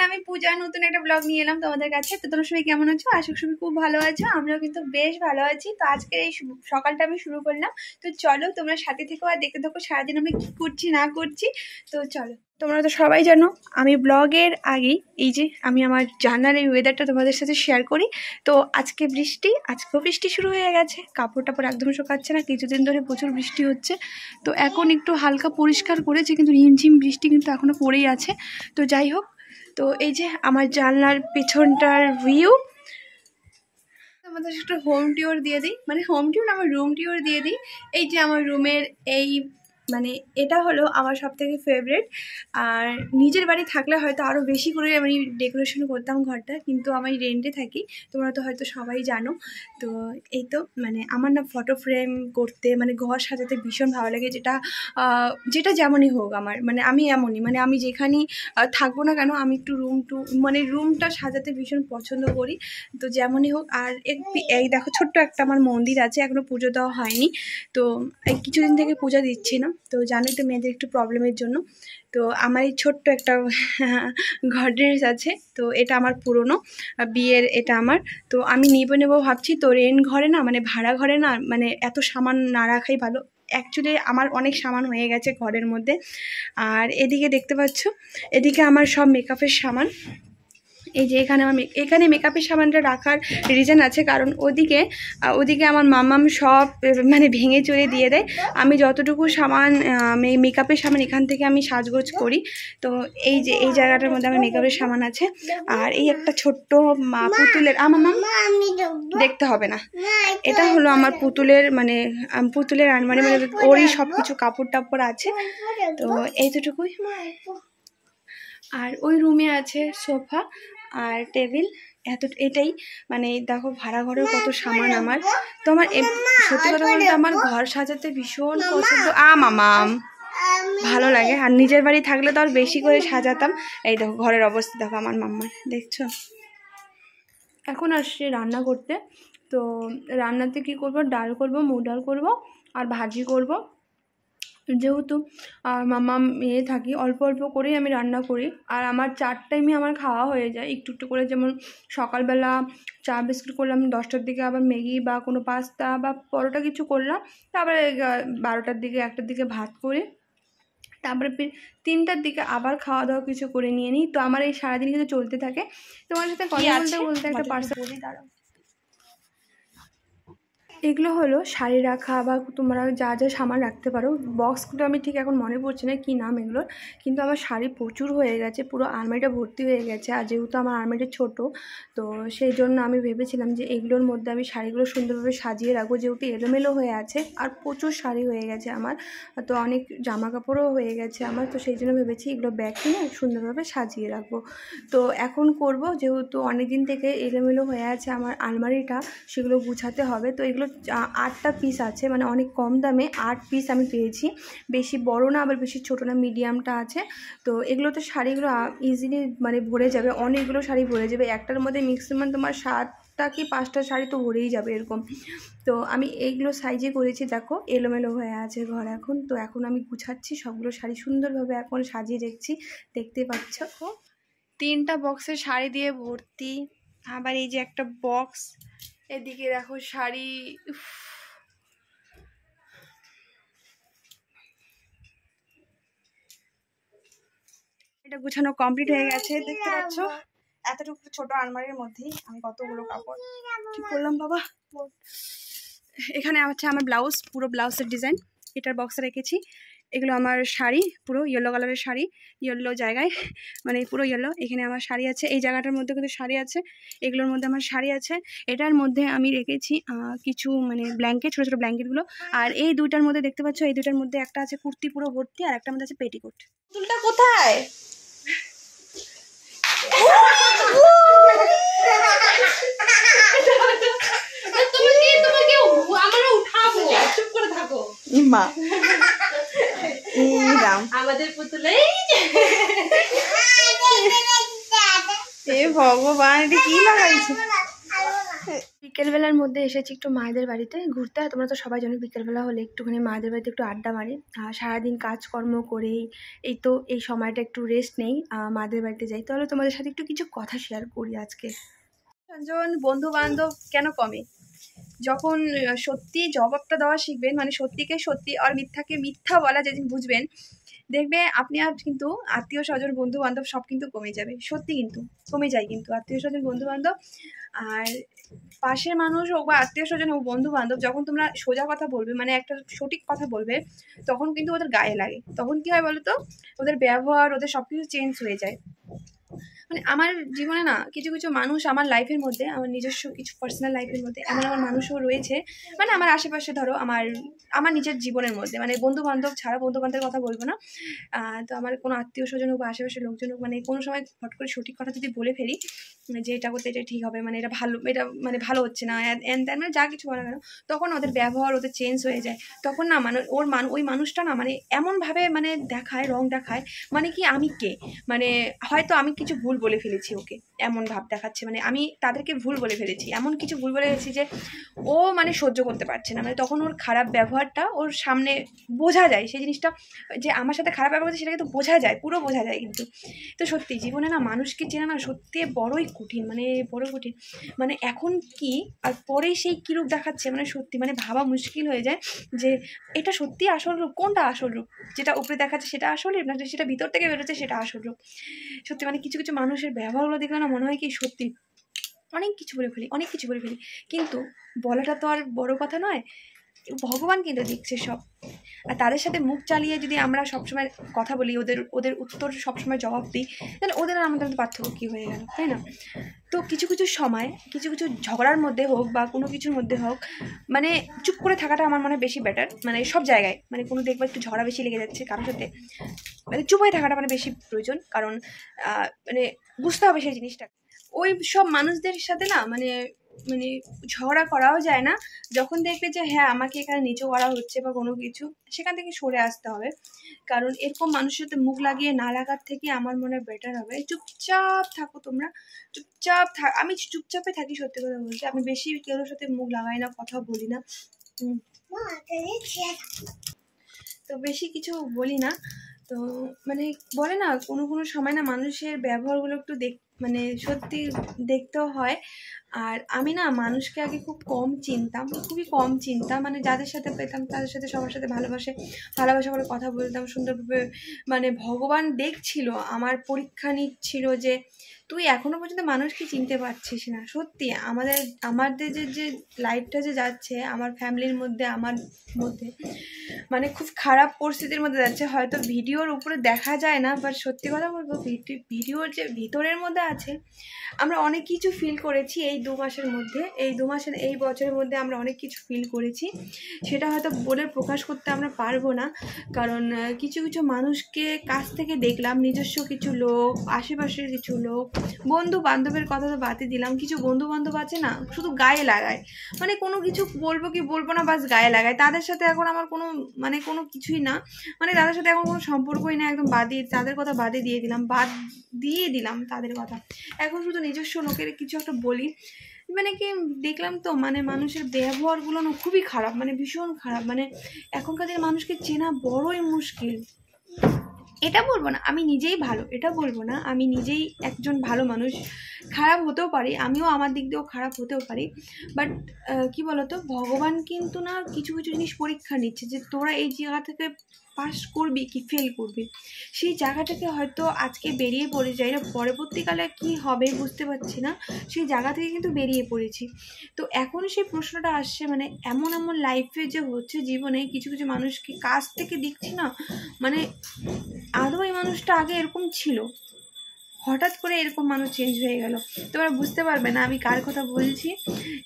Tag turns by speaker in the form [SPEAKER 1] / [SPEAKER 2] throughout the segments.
[SPEAKER 1] আমি পূজা নতুন একটা ব্লগ নিয়ে এলাম তোমাদের কাছে। তো তোমরা সবাই কেমন আছো? আশা করি খুব ভালো আছো। আমরাও কিন্তু বেশ ভালো আছি। তো আজকে এই সকালটা আমি শুরু করলাম। তো চলো তোমরা সাথে থেকো আর দেখতে থাকো সারাদিন আমি কি করছি না করছি। তো চলো, তোমরা তো সবাই জানো আমি ব্লগের আগেই এই যে আমি আমার জানার এই ওয়েদারটা তোমাদের সাথে শেয়ার করি। তো আজকে বৃষ্টি, আজকেও বৃষ্টি শুরু হয়ে গেছে। কাপড় টাপড় একদম শোকাচ্ছে না, কিছুদিন ধরে প্রচুর বৃষ্টি হচ্ছে। তো এখন একটু হালকা পরিষ্কার করেছে, কিন্তু রিমঝিম বৃষ্টি কিন্তু এখনও পড়েই আছে। তো যাই হোক, তো এই যে আমার জানলার পেছনটার ভিউ। আমাদের একটা হোম টিউর দিয়ে দিই, মানে হোম টিউর না, আমার রুম টিউর দিয়ে দিই। এই যে আমার রুমের এই মানে এটা হলো আমার সবথেকে ফেভারিট। আর নিজের বাড়ি থাকলে হয়তো আরও বেশি করে আমি ডেকোরেশন করতাম ঘরটা, কিন্তু আমি রেন্টে থাকি, তোমরা তো হয়তো সবাই জানো। তো এই তো মানে আমার না ফটো ফ্রেম করতে মানে ঘর সাজাতে ভীষণ ভালো লাগে। যেটা যেমনই হোক আমার, মানে আমি এমনই, মানে আমি যেখানেই থাকবো না কেন আমি একটু মানে রুমটা সাজাতে ভীষণ পছন্দ করি। তো যেমনই হোক। আর এই দেখো ছোট্ট একটা আমার মন্দির আছে, এখনও পুজো দেওয়া হয়নি। তো এই কিছুদিন থেকে পূজা দিচ্ছি না, তো জানোই তো মেয়েদের একটু প্রবলেমের জন্য। তো আমার এই ছোট্ট একটা গডরেজ আছে, তো এটা আমার পুরনো বিয়ের, এটা আমার। তো আমি নেবো ভাবছি। তো রেন্ট ঘরে না, মানে ভাড়া ঘরে না, মানে এত সামান না রাখাই ভালো। অ্যাকচুয়ালি আমার অনেক সামান হয়ে গেছে ঘরের মধ্যে। আর এদিকে দেখতে পাচ্ছ, এদিকে আমার সব মেকআপের সামান। এই যে এখানে মেকআপের সামানটা রাখার রিজন আছে, কারণ ওদিকে আমার মাম্মাম সব মানে ভেঙে চুরে দিয়ে দেয়। আমি যতটুকু সামান মেকআপের সামান এখান থেকে আমি সাজগোজ করি। তো এই যে এই জায়গাটার মধ্যে আমার মেকআপের সামান আছে। আর এই একটা ছোট্ট পুতুলের, আমার দেখতে হবে না, এটা হলো আমার পুতুলের মানে পুতুলের আলমারি, মানে ওরই সব কিছু কাপড় টাপড় আছে। তো এইটুকুই। আর ওই রুমে আছে সোফা আর টেবিল, এটাই। মানে দেখো ভাড়া ঘরেও কত সামান আমার। তো আমার সত্যি কথা বলতে আমার ঘর সাজাতে ভীষণ পছন্দ, মামাম ভালো লাগে। আর নিজের বাড়ি থাকলে তো আর বেশি করে সাজাতাম। এই দেখো ঘরের অবস্থা দেখো আমার মাম্মার, দেখছো? এখন আসছে রান্না করতে। তো রান্নাতে কি করব, ডাল করব, মুগ ডাল করব আর ভাজি করব। যেহেতু মামা মেয়ে থাকি, অল্প অল্প করেই আমি রান্না করি। আর আমার 4 টাইমে আমার খাওয়া হয়ে যায় একটু একটু করে। যেমন সকালবেলা চা বিস্কুট করলাম, 10টার দিকে আবার ম্যাগি বা কোনো পাস্তা বা পরোটা কিছু করলাম, তারপরে 12টার দিকে 1টার দিকে ভাত করে, তারপরে 3টার দিকে আবার খাওয়া দাওয়া কিছু করে নিয়ে নিই। তো আমার এই সারাদিন কিন্তু চলতে থাকে। তোমার সাথে কথা বলতে বলতে একটা পার্সেল বলি, দাঁড়াও। এগুলো হলো শাড়ি রাখা বা তোমরা যা যা সামান রাখতে পারো। বক্সগুলো আমি ঠিক এখন মনে পড়ছে না কী নাম এগুলোর, কিন্তু আমার শাড়ি প্রচুর হয়ে গেছে, পুরো আলমারিটা ভর্তি হয়ে গেছে। আর যেহেতু আমার আলমারিটা ছোটো, তো সেই জন্য আমি ভেবেছিলাম যে এগুলোর মধ্যে আমি শাড়িগুলো সুন্দরভাবে সাজিয়ে রাখবো, যেহেতু এলোমেলো হয়ে আছে আর প্রচুর শাড়ি হয়ে গেছে আমার। তো অনেক জামা কাপড়ও হয়ে গেছে আমার। তো সেই জন্য ভেবেছি এগুলো ব্যাগ কিনে সুন্দরভাবে সাজিয়ে রাখবো। তো এখন করব, যেহেতু অনেক দিন থেকে এলোমেলো হয়ে আছে আমার আলমারিটা, সেগুলো গুছাতে হবে। তো এগুলো 8টা পিস আছে, মানে অনেক কম দামে 8 পিস আমি পেয়েছি। বেশি বড় না আবার বেশি ছোট না, মিডিয়ামটা আছে। তো এগুলোতে শাড়িগুলো ইজিলি মানে ভরে যাবে, অনেকগুলো শাড়ি ভরে যাবে। একটার মধ্যে ম্যাক্সিমাম তোমার 7টা কি 5টা শাড়ি তো ভরেই যাবে এরকম। তো আমি এইগুলো সাইজে করেছি, দেখো এলোমেলো হয়ে আছে ঘর এখন। তো এখন আমি গুছাচ্ছি সবগুলো শাড়ি সুন্দরভাবে, এখন সাজিয়ে দেখছি, দেখতে পাচ্ছ। 3টা বক্সে শাড়ি দিয়ে ভর্তি। আবার এই যে একটা বক্স, এদিকে দেখো শাড়ি। এটা গুছানো কমপ্লিট হয়ে গেছে, দেখতে পাচ্ছ। এতটুকু ছোট আলমারির মধ্যেই আমি কতগুলো কাপড় ঠিক করলাম বাবা। এখানে হচ্ছে আমার ব্লাউজ, পুরো ব্লাউজের ডিজাইন এটার বক্সে রেখেছি। এগুলো আমার শাড়ি, পুরো ইয়েলো কালারের শাড়ি, ইয়েলো জায়গায়, মানে পুরো ইয়েলো। এখানে আমার শাড়ি আছে, এই জায়গাটার মধ্যে কিন্তু শাড়ি আছে, এগুলোর মধ্যে আমার শাড়ি আছে। এটার মধ্যে আমি রেখেছি কিছু মানে ব্ল্যাঙ্কেট, ছোটো ছোটো ব্ল্যাঙ্কেটগুলো। আর এই দুইটার মধ্যে দেখতে পাচ্ছ, এই দুইটার মধ্যে একটা আছে কুর্তি পুরো ভর্তি, আর একটার মধ্যে আছে পেটিকোট। পুতুলটা কোথায়? আমাদের পুতুলে ভগবান, এটা কি লাগাইছে? বিকেলবেলার মধ্যে এসেছি একটু মায়েদের বাড়িতে ঘুরতে। আর তোমরা তো সবাই জানো বিকেলবেলা হলে একটুখানি মায়েদের বাড়িতে একটু আড্ডা মারি। সারাদিন কাজকর্ম করেই এই তো এই সময়টা একটু রেস্ট নেই, মায়েদের বাড়িতে যাই। তাহলে তোমাদের সাথে একটু কিছু কথা শেয়ার করি আজকে। একজন বন্ধু বান্ধব কেন কমে, যখন সত্যি জবাবটা দেওয়া শিখবেন, মানে সত্যিকে সত্যি আর মিথ্যাকে মিথ্যা বলা যেদিন বুঝবেন, দেখবে আপনি আর কিন্তু আত্মীয় স্বজন বন্ধু বান্ধব সব কিন্তু কমে যাবে। সত্যি কিন্তু কমে যায় কিন্তু আত্মীয় স্বজন বন্ধু বান্ধব। আর পাশের মানুষ হোক বা আত্মীয় স্বজন হোক বন্ধু বান্ধব, যখন তোমরা সোজা কথা বলবে, মানে একটা সঠিক কথা বলবে, তখন কিন্তু ওদের গায়ে লাগে। তখন কি হয় বলো তো, ওদের ব্যবহার, ওদের সব কিছু চেঞ্জ হয়ে যায়। মানে আমার জীবনে না কিছু কিছু মানুষ, আমার লাইফের মধ্যে, আমার নিজস্ব কিছু পার্সোনাল লাইফের মধ্যে এমন এমন মানুষও রয়েছে, মানে আমার আশেপাশে ধরো আমার আমার নিজের জীবনের মধ্যে, মানে বন্ধু বান্ধব ছাড়া, বন্ধু বান্ধবের কথা বলবো না, তো আমার কোনো আত্মীয় স্বজন হোক বা আশেপাশের লোকজন হোক, মানে কোনো সময় হট করে সঠিক কথা যদি বলে ফেলি যে এটা করতে এটা ঠিক হবে, মানে এটা ভালো, এটা মানে ভালো হচ্ছে না, এন তেন মানে যা কিছু বলা গেল, তখন ওদের ব্যবহার ওদের চেঞ্জ হয়ে যায়। তখন না মানে ওই মানুষটা না মানে এমনভাবে মানে দেখায়, রং দেখায়, মানে কি আমি কে, মানে হয়তো আমি কিছু ভুল বলে ফেলেছি ওকে, এমন ভাব দেখাচ্ছে, মানে আমি তাদেরকে ভুল বলে ফেলেছি, এমন কিছু ভুল বলে ফেলেছি যে ও মানে সহ্য করতে পারছে না। মানে তখন ওর খারাপ ব্যবহারটা ওর সামনে বোঝা যায়, সেই জিনিসটা যে আমার সাথে খারাপ ব্যবহার করছে সেটা কিন্তু বোঝা যায়, পুরো বোঝা যায় কিন্তু। তো সত্যি জীবনে না মানুষকে চেনা না সত্যি বড়ই কঠিন, মানে বড় কঠিন। মানে এখন কি আর পরে সেই কী রূপ দেখাচ্ছে, মানে সত্যি মানে ভাবা মুশকিল হয়ে যায় যে এটা সত্যি আসল রূপ, কোনটা আসল রূপ, যেটা উপরে দেখাচ্ছে সেটা আসল রূপ, না সেটা ভিতর থেকে বেরোচ্ছে সেটা আসল রূপ। সত্যি মানে কিছু কিছু মানুষের ব্যবহারগুলো দেখলে না মনে হয় কি সত্যি অনেক কিছু বলে ফেলি, অনেক কিছু বলে ফেলি, কিন্তু বলাটা তো আর বড় কথা নয়, ভগবান কিন্তু দেখছে সব। আর তাদের সাথে মুখ চালিয়ে যদি আমরা সবসময় কথা বলি, ওদের ওদের উত্তর সবসময় জবাব দিই, তাহলে ওদের আর আমাদের মধ্যে পার্থক্য কী হয়ে গেল, তাই না? তো কিছু কিছু সময় কিছু কিছু ঝগড়ার মধ্যে হোক বা কোনো কিছুর মধ্যে হোক, মানে চুপ করে থাকাটা আমার মনে হয় বেশি বেটার। মানে সব জায়গায় মানে কোনো দেখবা একটু ঝগড়া বেশি লেগে যাচ্ছে কারোর সাথে, মানে চুপ হয়ে থাকাটা মানে বেশি প্রয়োজন। কারণ মানে বুঝতে হবে সেই জিনিসটা। ওই সব মানুষদের সাথে না মানে মানে ঝগড়া করাও যায় না, যখন দেখবে যে হ্যাঁ আমাকে এখানে নিচু করা হচ্ছে বা কোনো কিছু, সেখান থেকে সরে আসতে হবে। কারণ এরকম মানুষের সাথে মুখ লাগিয়ে না লাগার থেকে আমার মনে হয় বেটার হবে চুপচাপ থাকো তোমরা, চুপচাপ আমি চুপচাপে থাকি, সত্যি কথা বলছি। আমি বেশি কেউর সাথে মুখ লাগাই না, কথা বলি না, তো বেশি কিছু বলি না। তো মানে বলে না কোনো কোনো সময় না মানুষের ব্যবহারগুলো একটু মানে সত্যি দেখতেও হয়। আর আমি না মানুষকে আগে খুব কম চিনতাম, খুবই কম চিনতাম, মানে যাদের সাথে পেতাম তাদের সাথে সবার সাথে ভালোবাসা করে কথা বলতাম সুন্দরভাবে। মানে ভগবান দেখছিল, আমার পরীক্ষা নিচ্ছিল যে তুই এখনো পর্যন্ত মানুষকে চিনতে পারছিস না। সত্যি আমাদের যে লাইফটা যে যাচ্ছে আমার ফ্যামিলির মধ্যে, আমার মধ্যে মানে খুব খারাপ পরিস্থিতির মধ্যে যাচ্ছে। হয়তো ভিডিওর উপরে দেখা যায় না, বাট সত্যি কথা বলবো ভিডিওর যে ভিতরের মধ্যে আছে, আমরা অনেক কিছু ফিল করেছি এই 2 মাসের মধ্যে, এই বছরের মধ্যে আমরা অনেক কিছু ফিল করেছি। সেটা হয়তো বলে প্রকাশ করতে আমরা পারবো না, কারণ কিছু কিছু মানুষকে কাছ থেকে দেখলাম, নিজস্ব কিছু লোক, আশেপাশের কিছু লোক, বন্ধু বান্ধবের কথা তো বাদই দিলাম, কিছু বন্ধু বান্ধব আছে না শুধু গায়ে লাগায়, মানে কোনো কিছু বলবো কি বলবো না বাস গায়ে লাগায়। তাদের সাথে এখন আমার কোনো মানে কোনো কিছুই না, মানে তাদের সাথে এখন কোনো সম্পর্কই না, একদম তাদের কথা বাদ দিয়ে দিলাম তাদের কথা। এখন শুধু নিজস্ব লোকের কিছু একটা বলি, মানে কি দেখলাম তো মানে মানুষের ব্যবহারগুলো না খুবই খারাপ, মানে ভীষণ খারাপ। মানে এখনকার দিনে মানুষকে চেনা বড়ই মুশকিল। এটা বলবো না আমি নিজেই ভালো, এটা বলবো না আমি নিজেই একজন ভালো মানুষ, খারাপ হতেও পারি, আমিও আমার দিক দিয়েও খারাপ হতেও পারি, বাট কি বলতো ভগবান কিন্তু না কিছু কিছু জিনিস পরীক্ষা নিচ্ছে যে তোরা এই জায়গা থেকে পাস করবি কি ফেল করবি। সেই জায়গাটাকে হয়তো আজকে বেরিয়ে পড়ে যাই না, পরবর্তীকালে কি হবে বুঝতে পারছি না, সেই জায়গা থেকে কিন্তু বেরিয়ে পড়েছি। তো এখন সেই প্রশ্নটা আসছে, মানে এমন এমন লাইফে যে হচ্ছে জীবনে, কিছু কিছু মানুষকে কাছ থেকে দেখছি না, মানে আদৌ এই মানুষটা আগে এরকম ছিল, হঠাৎ করে এরকম মানুষ চেঞ্জ হয়ে গেল। তোমরা বুঝতে পারবে না আমি কার কথা বলছি,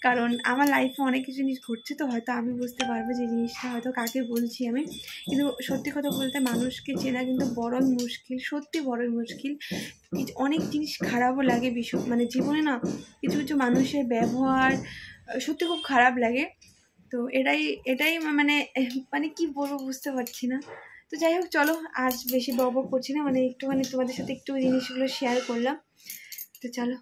[SPEAKER 1] কারণ আমার লাইফে অনেক কিছু জিনিস ঘটছে, তো হয়তো আমি বুঝতে পারবো যে জিনিসটা হয়তো কাকে বলছি আমি। কিন্তু সত্যি কথা বলতে মানুষকে চেনা কিন্তু বড়ই মুশকিল, সত্যি বড়ই মুশকিল। অনেক জিনিস খারাপও লাগে মানে জীবনে না কিছু কিছু মানুষের ব্যবহার সত্যি খুব খারাপ লাগে। তো এটাই মানে মানে কি বলবো বুঝতে পারছি না। তো যাই হোক চলো, আজ বেশি বক করছি না, মানে একটুখানি তোমাদের সাথে একটু জিনিসগুলো শেয়ার করলাম। তো চলো।